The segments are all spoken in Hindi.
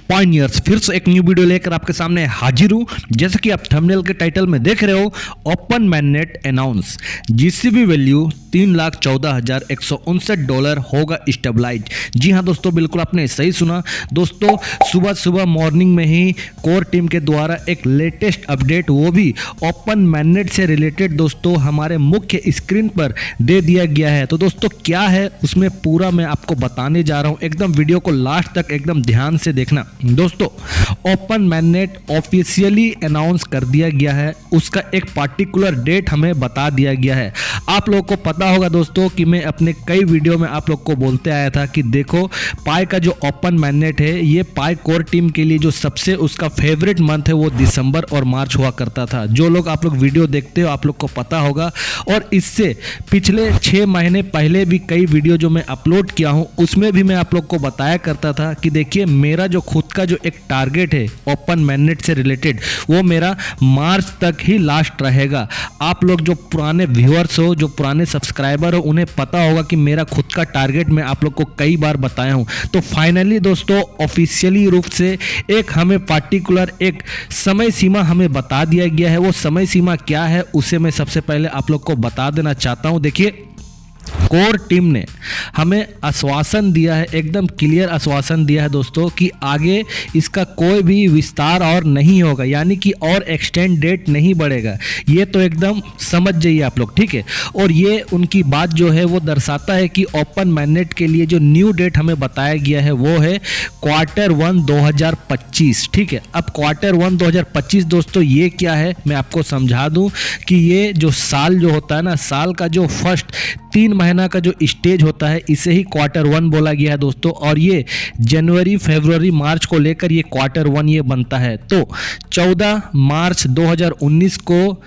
पायनियर्स फिर से एक न्यू वीडियो लेकर आपके सामने हाजिर हूं। जैसा कि आप थंबनेल के टाइटल में देख रहे हो, ओपन मैननेट अनाउंस जीसीबी वैल्यू $3,14,159 होगा स्टेबलाइज। जी हां दोस्तों, बिल्कुल आपने सही सुना दोस्तों। सुबह सुबह मॉर्निंग में ही कोर टीम के द्वारा एक लेटेस्ट अपडेट, वो भी ओपन मैननेट से रिलेटेड दोस्तों हमारे मुख्य स्क्रीन पर दे दिया गया है। तो दोस्तों क्या है उसमें पूरा मैं आपको बताने जा रहा हूं, एकदम वीडियो को लास्ट तक एकदम ध्यान से देखना। दोस्तों ओपन मैननेट ऑफिशियली अनाउंस कर दिया गया है, उसका एक पार्टिकुलर डेट हमें बता दिया गया है। आप लोगों को पता होगा दोस्तों कि मैं अपने कई वीडियो में आप लोग को बोलते आया था कि देखो पाई का जो ओपन मैननेट है, ये पाई कोर टीम के लिए जो सबसे उसका फेवरेट मंथ है वो दिसंबर और मार्च हुआ करता था। जो लोग आप लोग वीडियो देखते हो आप लोग को पता होगा। और इससे पिछले 6 महीने पहले भी कई वीडियो जो मैं अपलोड किया हूं उसमें भी मैं आप लोग को बताया करता था कि देखिए मेरा जो खुद का जो एक टारगेट है ओपन मैननेट से रिलेटेड, वो मेरा मार्च तक ही लास्ट रहेगा। आप लोग जो पुराने व्यूअर्स हो, जो पुराने सब्सक्राइबर हो, उन्हें पता होगा कि मेरा खुद का टारगेट मैं आप लोग को कई बार बताया हूं। तो फाइनली दोस्तों ऑफिशियली रूप से एक हमें पार्टिकुलर एक समय सीमा हमें बता दिया गया है। वो समय सीमा क्या है उसे मैं सबसे पहले आप लोग को बता देना चाहता हूं। देखिए कोर टीम ने हमें आश्वासन दिया है, एकदम क्लियर आश्वासन दिया है दोस्तों कि आगे इसका कोई भी विस्तार और नहीं होगा, यानी कि और एक्सटेंड डेट नहीं बढ़ेगा। ये तो एकदम समझ जाइए आप लोग, ठीक है। और ये उनकी बात जो है वो दर्शाता है कि ओपन मैननेट के लिए जो न्यू डेट हमें बताया गया है वो है Q1 2025, ठीक है। अब Q1 2025 दोस्तों ये क्या है मैं आपको समझा दूं कि ये जो साल जो होता है ना, साल का जो फर्स्ट 3 महीना का जो स्टेज होता है इसे ही Q1 बोला गया है दोस्तों। और ये जनवरी फरवरी मार्च को लेकर ये Q1 ये बनता है। तो 14 मार्च 2019 को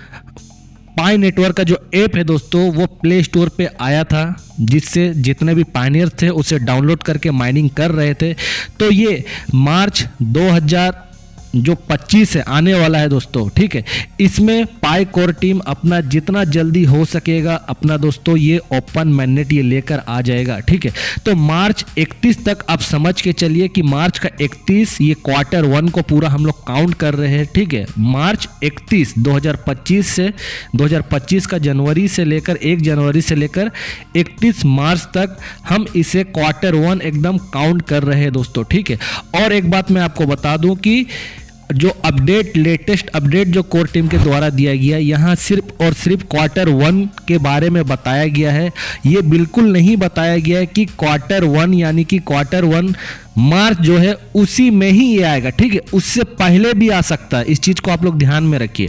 पाई नेटवर्क का जो ऐप है दोस्तों वो प्ले स्टोर पे आया था, जिससे जितने भी पायनियर थे उसे डाउनलोड करके माइनिंग कर रहे थे। तो ये मार्च 2025 है आने वाला है दोस्तों, ठीक है। इसमें पाई कोर टीम अपना जितना जल्दी हो सकेगा अपना दोस्तों ये ओपन मैननेट ये लेकर आ जाएगा, ठीक है। तो मार्च 31 तक आप समझ के चलिए कि मार्च का 31 ये Q1 को पूरा हम लोग काउंट कर रहे हैं, ठीक है। मार्च 31 2025 से 2025 का जनवरी से लेकर 1 जनवरी से लेकर 31 मार्च तक हम इसे Q1 एकदम काउंट कर रहे हैं दोस्तों, ठीक है। और एक बात मैं आपको बता दूं कि जो अपडेट, लेटेस्ट अपडेट जो कोर टीम के द्वारा दिया गया, यहाँ सिर्फ और सिर्फ Q1 के बारे में बताया गया है। ये बिल्कुल नहीं बताया गया है कि Q1 यानी कि Q1 मार्च जो है उसी में ही ये आएगा, ठीक है। उससे पहले भी आ सकता है, इस चीज को आप लोग ध्यान में रखिए।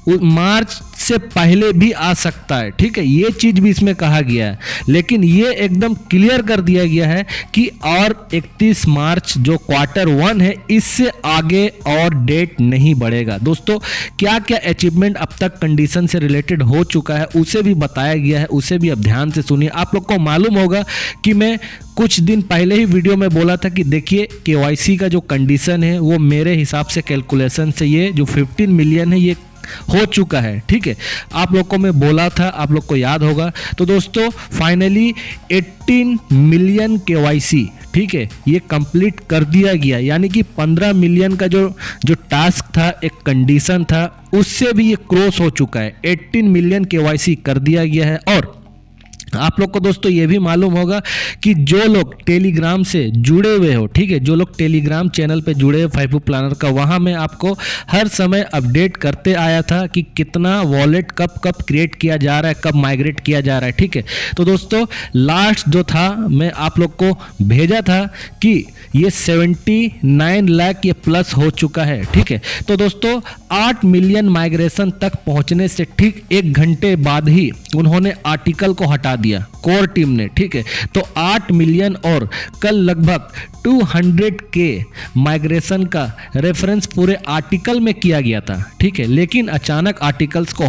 मार्च से पहले भी आ सकता है, ठीक है। ये चीज भी इसमें कहा गया है, लेकिन ये एकदम क्लियर कर दिया गया है कि और 31 मार्च जो Q1 है इससे आगे और डेट नहीं बढ़ेगा दोस्तों। क्या क्या अचीवमेंट अब तक कंडीशन से रिलेटेड हो चुका है उसे भी बताया गया है, उसे भी अब ध्यान से सुनिए। आप लोग को मालूम होगा कि मैं कुछ दिन पहले ही वीडियो में बोला था कि देखिए KYC का जो कंडीशन है वो मेरे हिसाब से कैलकुलेशन से ये जो 15 मिलियन है ये हो चुका है, ठीक है। आप लोग को मैं बोला था, आप लोग को याद होगा। तो दोस्तों फाइनली 18 मिलियन KYC, ठीक है, ये कंप्लीट कर दिया गया, यानी कि 15 मिलियन का जो टास्क था, एक कंडीशन था, उससे भी ये क्रॉस हो चुका है। 18 मिलियन KYC कर दिया गया है। और आप लोग को दोस्तों ये भी मालूम होगा कि जो लोग टेलीग्राम से जुड़े हुए हो, ठीक है, जो लोग टेलीग्राम चैनल पे जुड़े हुए फाइफू प्लानर का, वहां मैं आपको हर समय अपडेट करते आया था कि कितना वॉलेट कब कब क्रिएट किया जा रहा है, कब माइग्रेट किया जा रहा है, ठीक है। तो दोस्तों लास्ट जो था मैं आप लोग को भेजा था कि ये 79 लाख ये प्लस हो चुका है, ठीक है। तो दोस्तों 8 मिलियन माइग्रेशन तक पहुंचने से ठीक 1 घंटे बाद ही उन्होंने आर्टिकल को हटा दिया कोर टीम ने, ठीक है। तो 8 मिलियन और कल लगभग 200K माइग्रेशन का रेफरेंस पूरे आर्टिकल में किया गया था, ठीक है। लेकिन अचानक आर्टिकल्स को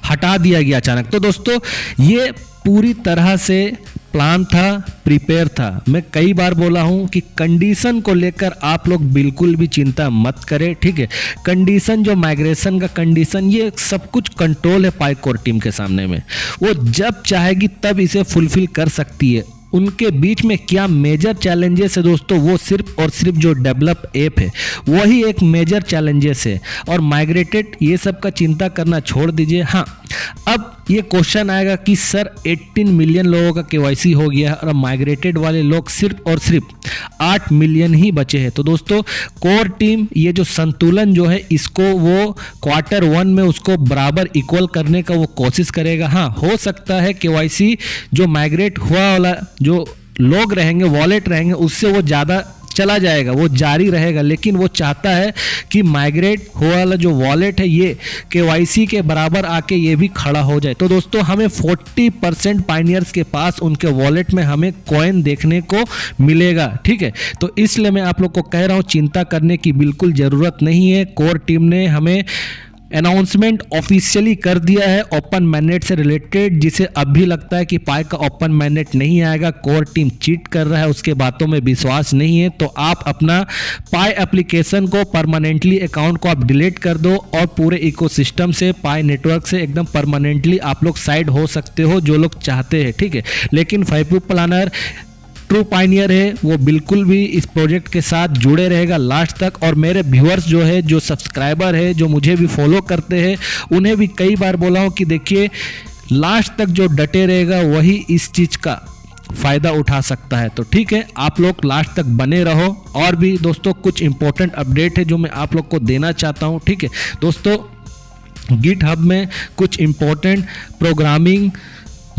हटा दिया गया अचानक। तो दोस्तों ये पूरी तरह से प्लान था, प्रिपेयर था। मैं कई बार बोला हूं कि कंडीशन को लेकर आप लोग बिल्कुल भी चिंता मत करें, ठीक है। कंडीशन जो माइग्रेशन का कंडीशन, ये सब कुछ कंट्रोल है पाई कोर टीम के सामने में। वो जब चाहेगी तब इसे फुलफिल कर सकती है। उनके बीच में क्या मेजर चैलेंजेस है दोस्तों, वो सिर्फ और सिर्फ जो डेवलप ऐप है वही एक मेजर चैलेंजेस है। और माइग्रेटेड ये सब का चिंता करना छोड़ दीजिए। हाँ, अब ये क्वेश्चन आएगा कि सर 18 मिलियन लोगों का केवाईसी हो गया है और माइग्रेटेड वाले लोग सिर्फ और सिर्फ 8 मिलियन ही बचे हैं। तो दोस्तों कोर टीम ये जो संतुलन जो है इसको वो क्वार्टर 1 में उसको बराबर इक्वल करने का वो कोशिश करेगा। हाँ, हो सकता है केवाईसी जो माइग्रेट हुआ वाला जो लोग रहेंगे, वॉलेट रहेंगे, उससे वो ज़्यादा चला जाएगा, वो जारी रहेगा, लेकिन वो चाहता है कि माइग्रेट हुआ वाला जो वॉलेट है ये केवाईसी के बराबर आके ये भी खड़ा हो जाए। तो दोस्तों हमें 40% पायनियर्स के पास उनके वॉलेट में हमें कॉइन देखने को मिलेगा। ठीक है, तो इसलिए मैं आप लोग को कह रहा हूँ चिंता करने की बिल्कुल ज़रूरत नहीं है। कोर टीम ने हमें अनाउंसमेंट ऑफिशियली कर दिया है ओपन मैनेट से रिलेटेड। जिसे अब भी लगता है कि पाई का ओपन मैनेट नहीं आएगा, कोर टीम चीट कर रहा है, उसके बातों में विश्वास नहीं है, तो आप अपना पाई एप्लीकेशन को परमानेंटली अकाउंट को आप डिलीट कर दो और पूरे इकोसिस्टम से पाई नेटवर्क से एकदम परमानेंटली आप लोग साइड हो सकते हो, जो लोग चाहते हैं। ठीक है, लेकिन फाइव प्लानर ट्रू पायनियर है वो बिल्कुल भी इस प्रोजेक्ट के साथ जुड़े रहेगा लास्ट तक। और मेरे व्यूअर्स जो है, जो सब्सक्राइबर है, जो मुझे भी फॉलो करते हैं, उन्हें भी कई बार बोला हूँ कि देखिए लास्ट तक जो डटे रहेगा वही इस चीज़ का फ़ायदा उठा सकता है। तो ठीक है, आप लोग लास्ट तक बने रहो। और भी दोस्तों कुछ इंपॉर्टेंट अपडेट है जो मैं आप लोग को देना चाहता हूँ। ठीक है दोस्तों, गिटहब में कुछ इंपॉर्टेंट प्रोग्रामिंग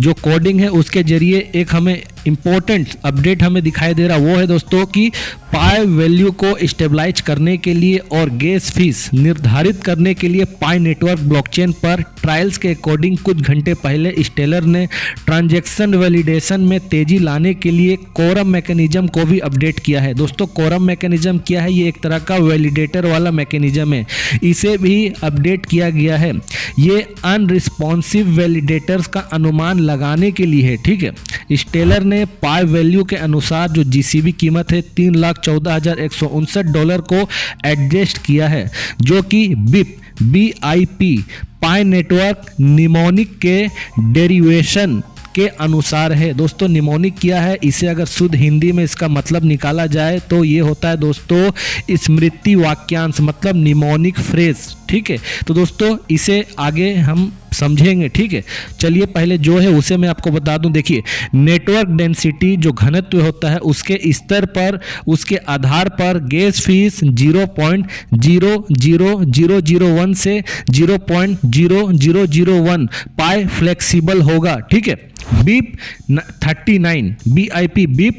जो कोडिंग है उसके जरिए एक हमें इंपॉर्टेंट अपडेट हमें दिखाई दे रहा, वो है दोस्तों कि पाई वैल्यू को स्टेबलाइज करने के लिए और गैस फीस निर्धारित करने के लिए पाई नेटवर्क ब्लॉकचेन पर ट्रायल्स के अकॉर्डिंग कुछ घंटे पहले स्टेलर ने ट्रांजैक्शन वैलिडेशन में तेजी लाने के लिए कोरम मैकेनिज्म को भी अपडेट किया है। दोस्तों कोरम मैकेनिज्म क्या है? ये एक तरह का वैलिडेटर वाला मैकेनिज्म है, इसे भी अपडेट किया गया है। ये अनरिस्पॉन्सिव वैलिडेटर्स का अनुमान लगाने के लिए है। ठीक है, स्टेलर ने पाई वैल्यू के अनुसार जो जीसीबी कीमत है $3,14,159 को एडजस्ट किया है, जो कि BIP पाई नेटवर्क निमोनिक के डेरिवेशन के अनुसार है। दोस्तों निमोनिक क्या है? इसे अगर शुद्ध हिंदी में इसका मतलब निकाला जाए तो ये होता है दोस्तों स्मृति वाक्यांश, मतलब निमोनिक फ्रेज। ठीक है, तो दोस्तों इसे आगे हम समझेंगे। ठीक है, चलिए पहले जो है उसे मैं आपको बता दूं। देखिए नेटवर्क डेंसिटी जो घनत्व होता है उसके स्तर पर, उसके आधार पर गैस फीस 0.00001 से 0.0001 पाई फ्लेक्सिबल होगा। ठीक है, BIP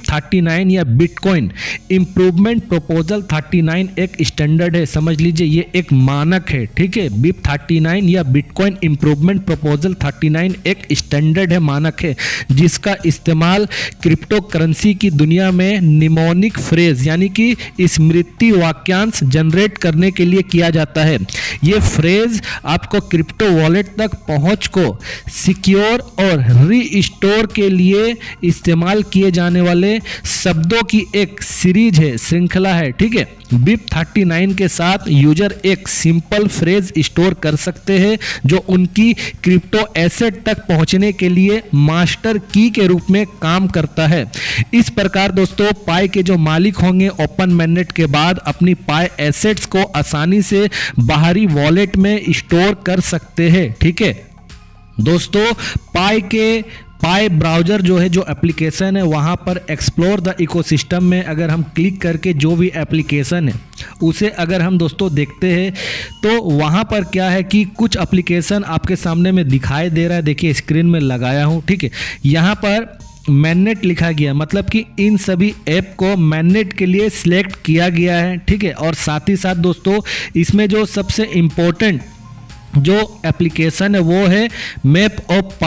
39 या बिटकॉइन इंप्रूवमेंट प्रपोजल 39 एक स्टैंडर्ड है, समझ लीजिए ये एक मानक है। ठीक है, BIP 39 या बिटकॉइन इंप्रूवमेंट प्रपोजल 39 एक स्टैंडर्ड है, मानक है, जिसका इस्तेमाल क्रिप्टो करेंसी की दुनिया में निमोनिक फ्रेज यानी कि स्मृति वाक्यांश जनरेट करने के लिए किया जाता है। ये फ्रेज आपको क्रिप्टो वॉलेट तक पहुंच को सिक्योर और रीस्टोर के लिए इस्तेमाल किए जाने वाले शब्दों की एक सीरीज है, श्रृंखला है। ठीक है, BIP 39 के साथ यूजर एक सिंपल फ्रेज स्टोर कर सकते हैं जो उनकी क्रिप्टो एसेट तक पहुंचने के लिए मास्टर की के रूप में काम करता है। इस प्रकार दोस्तों पाई के जो मालिक होंगे ओपन मैनेट के बाद अपनी पाई एसेट्स को आसानी से बाहरी वॉलेट में स्टोर कर सकते हैं। ठीक है दोस्तों, पाई ब्राउज़र जो है, जो एप्लीकेशन है, वहाँ पर एक्सप्लोर द इकोसिस्टम में अगर हम क्लिक करके जो भी एप्लीकेशन है उसे अगर हम दोस्तों देखते हैं तो वहाँ पर क्या है कि कुछ एप्लीकेशन आपके सामने में दिखाई दे रहा है। देखिए स्क्रीन में लगाया हूँ। ठीक है, यहाँ पर मैनेट लिखा गया, मतलब कि इन सभी ऐप को मैनेट के लिए सिलेक्ट किया गया है। ठीक है, और साथ ही साथ दोस्तों इसमें जो सबसे इम्पोर्टेंट जो एप्लीकेशन है वो है मैप ऑफ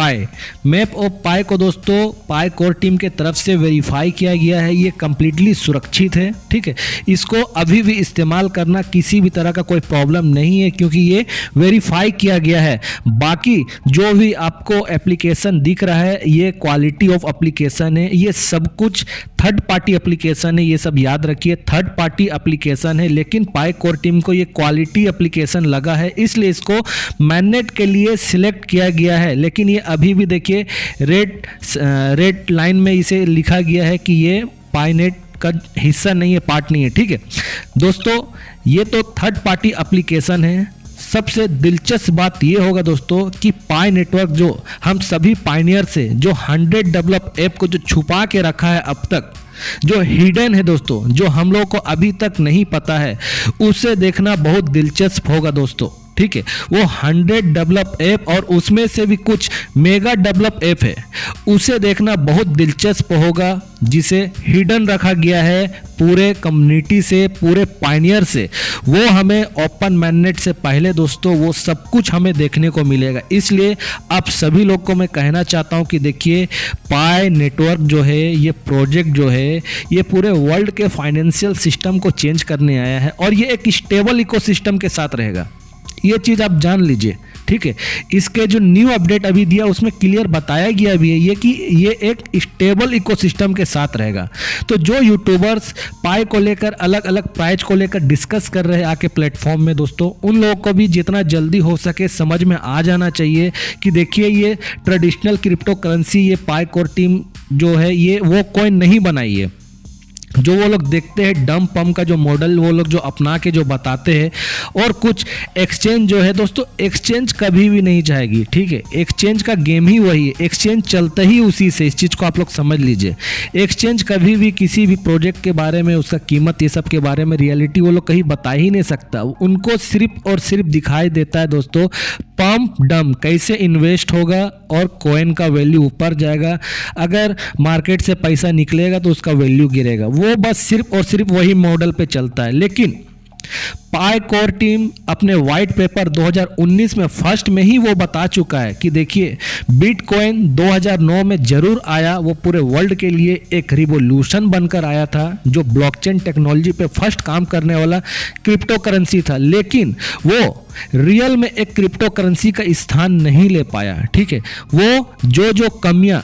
पाई को दोस्तों पाई कोर टीम के तरफ से वेरीफाई किया गया है। ये कम्प्लीटली सुरक्षित है। ठीक है, इसको अभी भी इस्तेमाल करना किसी भी तरह का कोई प्रॉब्लम नहीं है क्योंकि ये वेरीफाई किया गया है। बाकी जो भी आपको एप्लीकेशन दिख रहा है ये क्वालिटी ऑफ एप्लीकेशन है, ये सब कुछ थर्ड पार्टी एप्लीकेशन है, ये सब याद रखिए थर्ड पार्टी एप्लीकेशन है, लेकिन पाई कोर टीम को ये क्वालिटी एप्लीकेशन लगा है, इसलिए इसको मैनेट के लिए सिलेक्ट किया गया है, लेकिन ये अभी भी देखिए रेड लाइन में इसे लिखा गया है कि ये पाईनेट का हिस्सा नहीं है, पार्ट नहीं है। ठीक है दोस्तों, ये तो थर्ड पार्टी एप्लीकेशन है। सबसे दिलचस्प बात ये होगा दोस्तों कि पाई नेटवर्क जो हम सभी पायनियर से जो 100 डेवलप ऐप को जो छुपा के रखा है अब तक, जो हिडन है दोस्तों, जो हम लोग को अभी तक नहीं पता है, उसे देखना बहुत दिलचस्प होगा दोस्तों। ठीक है, वो 100 डेवलप ऐप और उसमें से भी कुछ मेगा डेवलप ऐप है, उसे देखना बहुत दिलचस्प होगा, जिसे हिडन रखा गया है पूरे कम्युनिटी से, पूरे पायनियर से। वो हमें ओपन मैननेट से पहले दोस्तों वो सब कुछ हमें देखने को मिलेगा। इसलिए आप सभी लोग को मैं कहना चाहता हूं कि देखिए, पाई नेटवर्क जो है, ये प्रोजेक्ट जो है, ये पूरे वर्ल्ड के फाइनेंशियल सिस्टम को चेंज करने आया है और ये एक स्टेबल इकोसिस्टम के साथ रहेगा। ये चीज़ आप जान लीजिए। ठीक है, इसके जो न्यू अपडेट अभी दिया उसमें क्लियर बताया गया भी है ये कि ये एक स्टेबल इकोसिस्टम के साथ रहेगा। तो जो यूट्यूबर्स पाई को लेकर अलग अलग प्राइस को लेकर डिस्कस कर रहे हैं आके प्लेटफॉर्म में दोस्तों, उन लोगों को भी जितना जल्दी हो सके समझ में आ जाना चाहिए कि देखिए, ये ट्रेडिशनल क्रिप्टो करेंसी, ये पाई कोर टीम जो है, ये वो कॉइन नहीं बनाई है। जो वो लोग देखते हैं डम पम्प का जो मॉडल वो लोग जो अपना के जो बताते हैं, और कुछ एक्सचेंज जो है दोस्तों, एक्सचेंज कभी भी नहीं जाएगी। ठीक है, एक्सचेंज का गेम ही वही है, एक्सचेंज चलता ही उसी से। इस चीज़ को आप लोग समझ लीजिए। एक्सचेंज कभी भी किसी भी प्रोजेक्ट के बारे में, उसका कीमत, ये सब के बारे में रियलिटी वो लोग कहीं बता ही नहीं सकता। उनको सिर्फ और सिर्फ दिखाई देता है दोस्तों पम्प डम, कैसे इन्वेस्ट होगा और कॉइन का वैल्यू ऊपर जाएगा, अगर मार्केट से पैसा निकलेगा तो उसका वैल्यू गिरेगा। वो बस सिर्फ और सिर्फ वही मॉडल पे चलता है। लेकिन पाई कोर टीम अपने वाइट पेपर 2019 में फर्स्ट में ही वो बता चुका है कि देखिए, बिटकॉइन 2009 में जरूर आया, वो पूरे वर्ल्ड के लिए एक रिवोल्यूशन बनकर आया था, जो ब्लॉकचेन टेक्नोलॉजी पे फर्स्ट काम करने वाला क्रिप्टो करेंसी था, लेकिन वो रियल में एक क्रिप्टो करेंसी का स्थान नहीं ले पाया। ठीक है, वो जो कमियां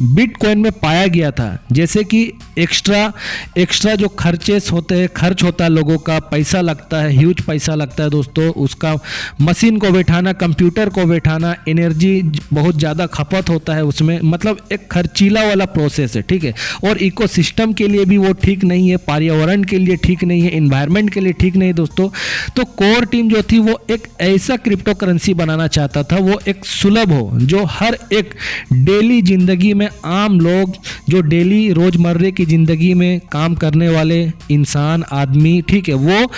बिटकॉइन में पाया गया था, जैसे कि एक्स्ट्रा जो खर्चेस होते हैं, खर्च होता है लोगों का, पैसा लगता है, ह्यूज पैसा लगता है दोस्तों, उसका मशीन को बैठाना, कंप्यूटर को बैठाना, एनर्जी बहुत ज़्यादा खपत होता है उसमें, मतलब एक खर्चीला वाला प्रोसेस है। ठीक है, और इकोसिस्टम के लिए भी वो ठीक नहीं है, पर्यावरण के लिए ठीक नहीं है, इन्वायरमेंट के लिए ठीक नहीं दोस्तों। तो कोर टीम जो थी वो एक ऐसा क्रिप्टो करेंसी बनाना चाहता था, वो एक सुलभ हो, जो हर एक डेली जिंदगी में आम लोग, जो डेली रोजमर्रे की जिंदगी में काम करने वाले इंसान, आदमी, ठीक है, वो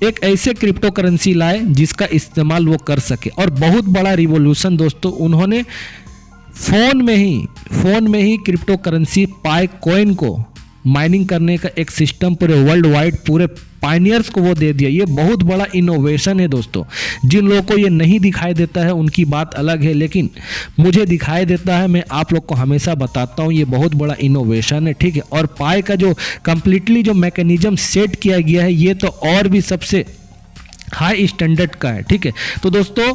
एक ऐसे क्रिप्टो करेंसी लाए जिसका इस्तेमाल वो कर सके। और बहुत बड़ा रिवॉल्यूशन दोस्तों, उन्होंने फोन में ही क्रिप्टो करेंसी पाई कॉइन को माइनिंग करने का एक सिस्टम पूरे वर्ल्ड वाइड, पूरे पायनियर्स को वो दे दिया। ये बहुत बड़ा इनोवेशन है दोस्तों। जिन लोगों को ये नहीं दिखाई देता है उनकी बात अलग है, लेकिन मुझे दिखाई देता है, मैं आप लोग को हमेशा बताता हूँ, ये बहुत बड़ा इनोवेशन है। ठीक है, और पाई का जो कंप्लीटली जो मैकेनिज्म सेट किया गया है, ये तो और भी सबसे हाई स्टैंडर्ड का है। ठीक है, तो दोस्तों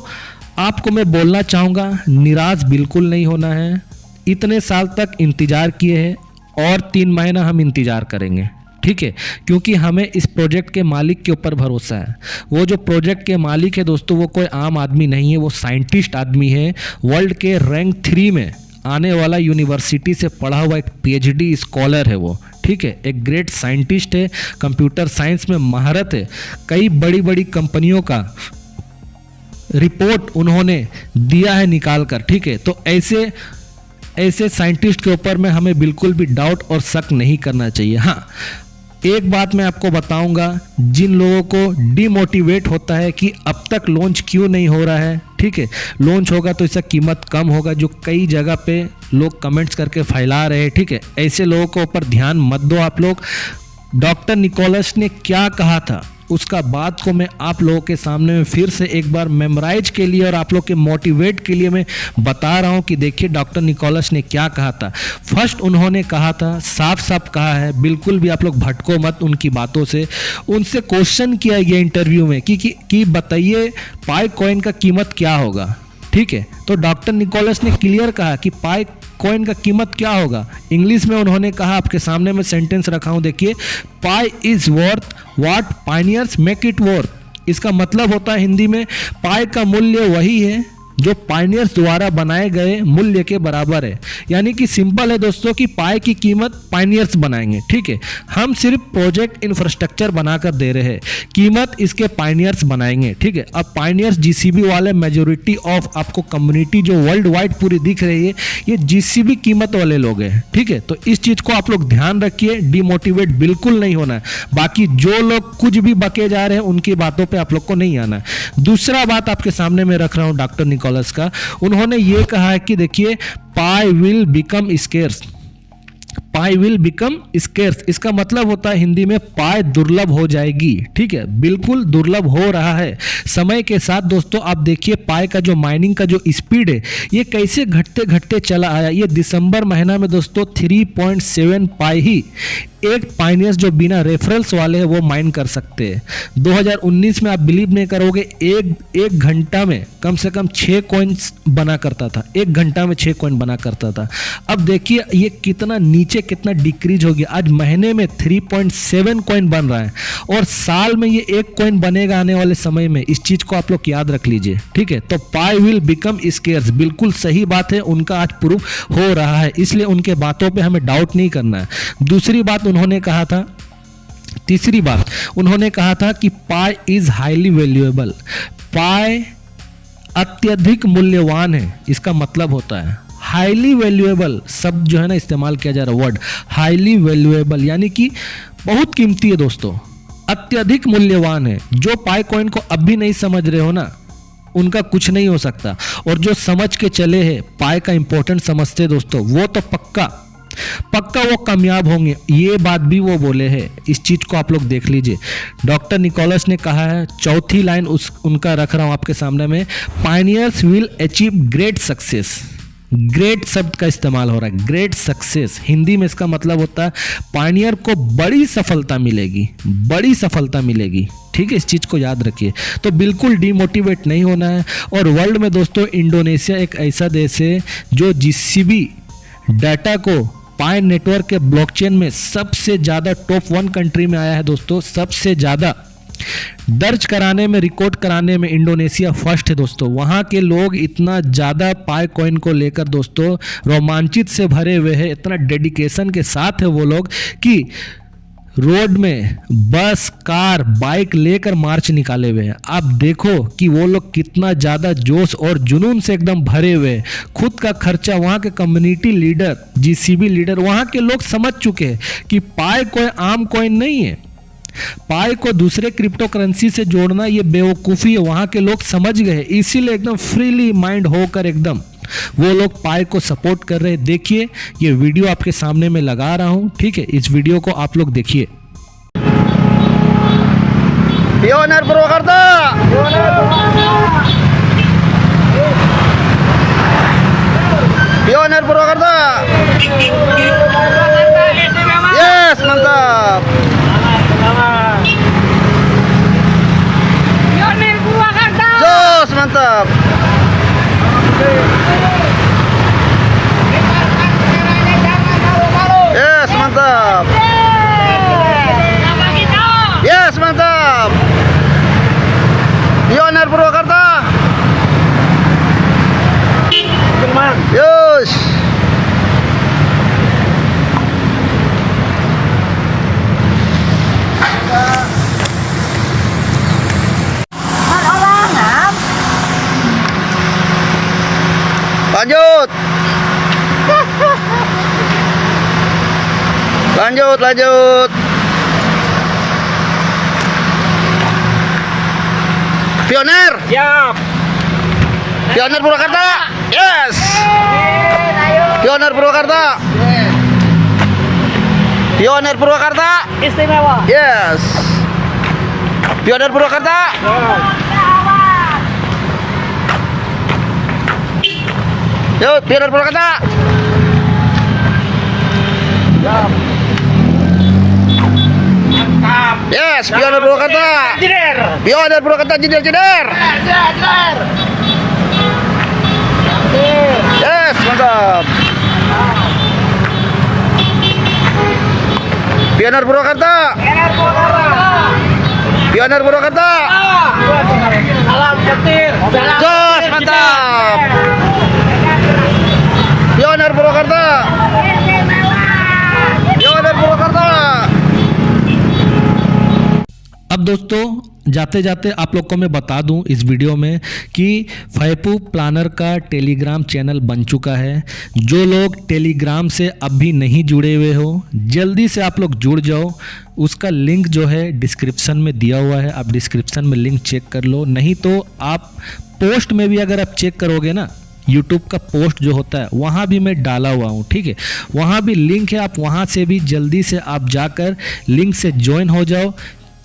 आपको मैं बोलना चाहूँगा, निराश बिल्कुल नहीं होना है। इतने साल तक इंतज़ार किए हैं और 3 महीना हम इंतज़ार करेंगे। ठीक है, क्योंकि हमें इस प्रोजेक्ट के मालिक के ऊपर भरोसा है। वो जो प्रोजेक्ट के मालिक है दोस्तों, वो कोई आम आदमी नहीं है, वो साइंटिस्ट आदमी है, वर्ल्ड के रैंक 3 में आने वाला यूनिवर्सिटी से पढ़ा हुआ एक PhD स्कॉलर है वो। ठीक है, एक ग्रेट साइंटिस्ट है, कंप्यूटर साइंस में महारत है, कई बड़ी बड़ी कंपनियों का रिपोर्ट उन्होंने दिया है निकाल कर। ठीक है, तो ऐसे साइंटिस्ट के ऊपर में हमें बिल्कुल भी डाउट और शक नहीं करना चाहिए। हाँ, एक बात मैं आपको बताऊंगा, जिन लोगों को डिमोटिवेट होता है कि अब तक लॉन्च क्यों नहीं हो रहा है, ठीक है, लॉन्च होगा तो इसका कीमत कम होगा, जो कई जगह पे लोग कमेंट्स करके फैला रहे हैं। ठीक है, ऐसे लोगों के ऊपर ध्यान मत दो आप लोग। डॉक्टर निकोलस ने क्या कहा था, उसका बात को मैं आप लोगों के सामने में फिर से एक बार मेमोराइज के लिए और आप लोग के मोटिवेट के लिए मैं बता रहा हूं कि देखिए डॉक्टर निकोलस ने क्या कहा था। फर्स्ट उन्होंने कहा था, साफ साफ कहा है, बिल्कुल भी आप लोग भटको मत उनकी बातों से। उनसे क्वेश्चन किया गया इंटरव्यू में कि बताइए पाई कॉइन का कीमत क्या होगा। ठीक है, तो डॉक्टर निकोलस ने क्लियर कहा कि पाई कॉइन का कीमत क्या होगा। इंग्लिश में उन्होंने कहा, आपके सामने मैं सेंटेंस रखा हूं, देखिए, pi is worth what pioneers make it worth. इसका मतलब होता है हिंदी में पाई का मूल्य वही है जो पायनियर्स द्वारा बनाए गए मूल्य के बराबर है। यानी कि सिंपल है दोस्तों कि पाई की कीमत पायनियर्स बनाएंगे, ठीक है। हम सिर्फ प्रोजेक्ट इंफ्रास्ट्रक्चर बनाकर दे रहे हैं, कीमत इसके पायनियर्स बनाएंगे, ठीक है। अब पायनियर्स जीसीबी वाले मेजोरिटी ऑफ आपको कम्युनिटी जो वर्ल्ड वाइड पूरी दिख रही है, ये जीसीबी कीमत वाले लोग हैं, ठीक है। तो इस चीज को आप लोग ध्यान रखिए, डिमोटिवेट बिल्कुल नहीं होना है। बाकी जो लोग कुछ भी बके जा रहे हैं उनकी बातों पर आप लोग को नहीं आना है। दूसरा बात आपके सामने मैं रख रहा हूं डॉक्टर निकोलस का, उन्होंने ये कहा है कि देखिए pi will become scarce, pi will become scarce, इसका मतलब होता है हिंदी में पाई दुर्लभ हो जाएगी, ठीक है। बिल्कुल दुर्लभ हो रहा है समय के साथ दोस्तों। आप देखिए पाई का जो माइनिंग का जो स्पीड है ये कैसे घटते घटते चला आया। ये दिसंबर महीना में दोस्तों 3.7 पाई ही एक पायनियर्स जो बिना रेफरल्स वाले हैं वो माइन कर सकते हैं। 2019 में आप बिलीव नहीं करोगे, एक घंटा में कम से कम 6 कॉइन्स बना करता था, एक घंटा में 6 कॉइन बना करता था। अब देखिए ये कितना नीचे कितना डिक्रीज हो गया। आज महीने में 3.7 कॉइन बन रहा है और साल में ये 1 कॉइन बनेगा आने वाले समय में। इस चीज को आप लोग याद रख लीजिए, ठीक है। तो पाई विल बिकम स्केर्स, बिल्कुल सही बात है, उनका आज प्रूफ हो रहा है, इसलिए उनके बातों पे हमें डाउट नहीं करना है। दूसरी बात उन्होंने कहा था, तीसरी बात उन्होंने कहा था कि पाई इज हाईली वैल्यूएबल, पाई अत्यधिक मूल्यवान है। इसका मतलब होता है हाईली वैल्यूएबल शब्द जो है ना इस्तेमाल किया जा रहा है, वर्ड हाईली वैल्यूएबल, यानी कि बहुत कीमती है दोस्तों, अत्यधिक मूल्यवान है। जो पाई कॉइन को अब भी नहीं समझ रहे हो ना, उनका कुछ नहीं हो सकता, और जो समझ के चले हैं पाई का इंपॉर्टेंट समझते दोस्तों, वो तो पक्का वो कामयाब होंगे। ये बात भी वो बोले हैं, इस चीज को आप लोग देख लीजिए। डॉक्टर निकोलस ने कहा है, चौथी लाइन उनका रख रहा हूं आपके सामने में, pioneers will achieve great success. Great शब्द का इस्तेमाल हो रहा है, ग्रेट सक्सेस, हिंदी में इसका मतलब होता है पायनियर को बड़ी सफलता मिलेगी, बड़ी सफलता मिलेगी, ठीक है। इस चीज को याद रखिए। तो बिल्कुल डिमोटिवेट नहीं होना है। और वर्ल्ड में दोस्तों इंडोनेशिया एक ऐसा देश है जो जीसीबी डाटा को पाई नेटवर्क के ब्लॉकचेन में सबसे ज़्यादा टॉप 1 कंट्री में आया है दोस्तों। सबसे ज़्यादा दर्ज कराने में, रिकॉर्ड कराने में इंडोनेशिया फर्स्ट है दोस्तों। वहाँ के लोग इतना ज़्यादा पाई कॉइन को लेकर दोस्तों रोमांचित से भरे हुए हैं, इतना डेडिकेशन के साथ है वो लोग कि रोड में बस, कार, बाइक लेकर मार्च निकाले हुए हैं। आप देखो कि वो लोग कितना ज़्यादा जोश और जुनून से एकदम भरे हुए हैं। खुद का खर्चा वहाँ के कम्युनिटी लीडर, जीसीबी लीडर, वहाँ के लोग समझ चुके हैं कि पाई कोई आम कॉइन नहीं है, पाई को दूसरे क्रिप्टो करेंसी से जोड़ना ये बेवकूफ़ी है। वहाँ के लोग समझ गए, इसीलिए एकदम फ्रीली माइंड होकर एकदम वो लोग पाई को सपोर्ट कर रहे हैं। देखिए ये वीडियो आपके सामने में लगा रहा हूं, ठीक है। इस वीडियो को आप लोग देखिए। Pioner Purwakarta. Pioner Purwakarta. Yes, mantap. Pioner Purwakarta. Jos, mantap. Yes, mantap. Yes, mantap. Pioner Purwakarta. Yus. Lanjut. Lanjut. Pioner. Siap. Pioner Purwakarta. Yes. Pioner Purwakarta. Pioner Purwakarta. Istimewa. Yes. Pioner Purwakarta. Yuk, Pioner Purwakarta. Yes, Pioner Purwakarta. Jeder. Pioner Purwakarta jeder. Yes, mantap. Pioner Purwakarta. Pioner Purwakarta. Pioner Purwakarta. Jos, mantap. Pioner Purwakarta. Pioner Purwakarta. अब दोस्तों जाते जाते आप लोग को मैं बता दूं इस वीडियो में कि फैपू प्लानर का टेलीग्राम चैनल बन चुका है। जो लोग टेलीग्राम से अब भी नहीं जुड़े हुए हो, जल्दी से आप लोग जुड़ जाओ। उसका लिंक जो है डिस्क्रिप्शन में दिया हुआ है, आप डिस्क्रिप्शन में लिंक चेक कर लो। नहीं तो आप पोस्ट में भी अगर आप चेक करोगे ना, यूट्यूब का पोस्ट जो होता है वहाँ भी मैं डाला हुआ हूँ, ठीक है। वहाँ भी लिंक है, आप वहाँ से भी जल्दी से आप जाकर लिंक से ज्वाइन हो जाओ।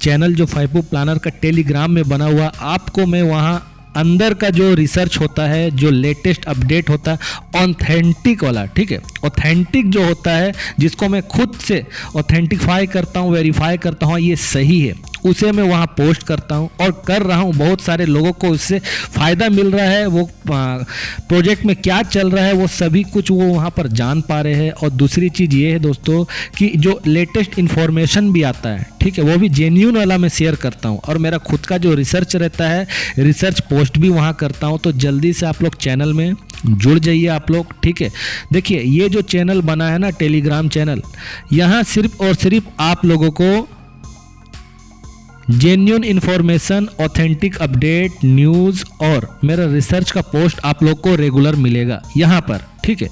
चैनल जो फैपू प्लानर का टेलीग्राम में बना हुआ, आपको मैं वहाँ अंदर का जो रिसर्च होता है, जो लेटेस्ट अपडेट होता है ऑथेंटिक वाला, ठीक है, ऑथेंटिक जो होता है जिसको मैं खुद से ऑथेंटिफाई करता हूँ, वेरीफाई करता हूँ ये सही है, उसे मैं वहाँ पोस्ट करता हूँ और कर रहा हूँ। बहुत सारे लोगों को इससे फ़ायदा मिल रहा है, वो प्रोजेक्ट में क्या चल रहा है वो सभी कुछ वो वहाँ पर जान पा रहे हैं। और दूसरी चीज़ ये है दोस्तों कि जो लेटेस्ट इन्फॉर्मेशन भी आता है, ठीक है, वो भी जेन्यून वाला मैं शेयर करता हूँ। और मेरा खुद का जो रिसर्च रहता है, रिसर्च पोस्ट भी वहाँ करता हूँ। तो जल्दी से आप लोग चैनल में जुड़ जाइए आप लोग, ठीक है। देखिए ये जो चैनल बना है ना, टेलीग्राम चैनल, यहाँ सिर्फ और सिर्फ आप लोगों को genuine information, authentic update, news और मेरा रिसर्च का पोस्ट आप लोग को रेगुलर मिलेगा यहाँ पर, ठीक है।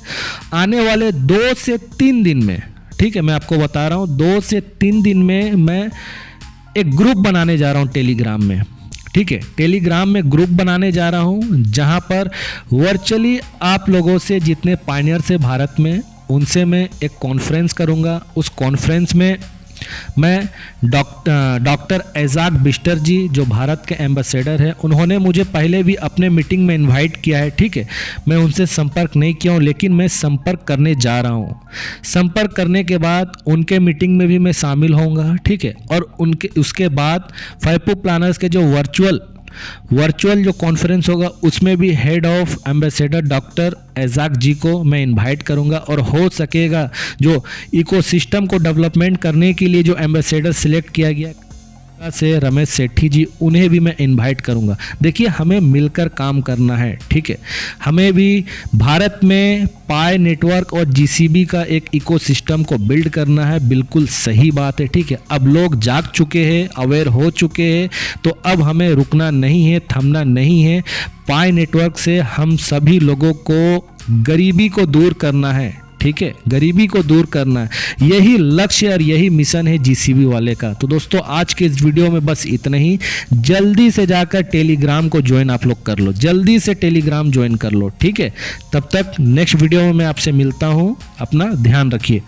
आने वाले 2 से 3 दिन में, ठीक है, मैं आपको बता रहा हूँ 2 से 3 दिन में मैं एक ग्रुप बनाने जा रहा हूँ टेलीग्राम में, ठीक है। टेलीग्राम में ग्रुप बनाने जा रहा हूँ जहाँ पर वर्चुअली आप लोगों से, जितने पायनियर्स है भारत में, उनसे मैं एक कॉन्फ्रेंस करूँगा। उस कॉन्फ्रेंस में मैं डॉक्टर एजाक बिस्टर जी जो भारत के एम्बेसडर हैं, उन्होंने मुझे पहले भी अपने मीटिंग में इनवाइट किया है, ठीक है। मैं उनसे संपर्क नहीं किया हूँ, लेकिन मैं संपर्क करने जा रहा हूँ। संपर्क करने के बाद उनके मीटिंग में भी मैं शामिल होऊंगा, ठीक है। और उसके बाद फैपू प्लानर्स के जो वर्चुअल जो कॉन्फ्रेंस होगा उसमें भी हेड ऑफ एम्बेसडर डॉक्टर एजाक जी को मैं इनवाइट करूंगा। और हो सकेगा जो इकोसिस्टम को डेवलपमेंट करने के लिए जो एम्बेसडर सिलेक्ट किया गया से रमेश सेठी जी, उन्हें भी मैं इनवाइट करूंगा। देखिए हमें मिलकर काम करना है, ठीक है। हमें भी भारत में पाई नेटवर्क और जीसीबी का एक इकोसिस्टम को बिल्ड करना है, बिल्कुल सही बात है, ठीक है। अब लोग जाग चुके हैं, अवेयर हो चुके हैं, तो अब हमें रुकना नहीं है, थमना नहीं है। पाई नेटवर्क से हम सभी लोगों को गरीबी को दूर करना है, ठीक है, गरीबी को दूर करना है। यही लक्ष्य और यही मिशन है जीसीबी वाले का। तो दोस्तों आज के इस वीडियो में बस इतना ही। जल्दी से जाकर टेलीग्राम को ज्वाइन आप लोग कर लो, जल्दी से टेलीग्राम ज्वाइन कर लो, ठीक है। तब तक नेक्स्ट वीडियो में मैं आपसे मिलता हूं, अपना ध्यान रखिए।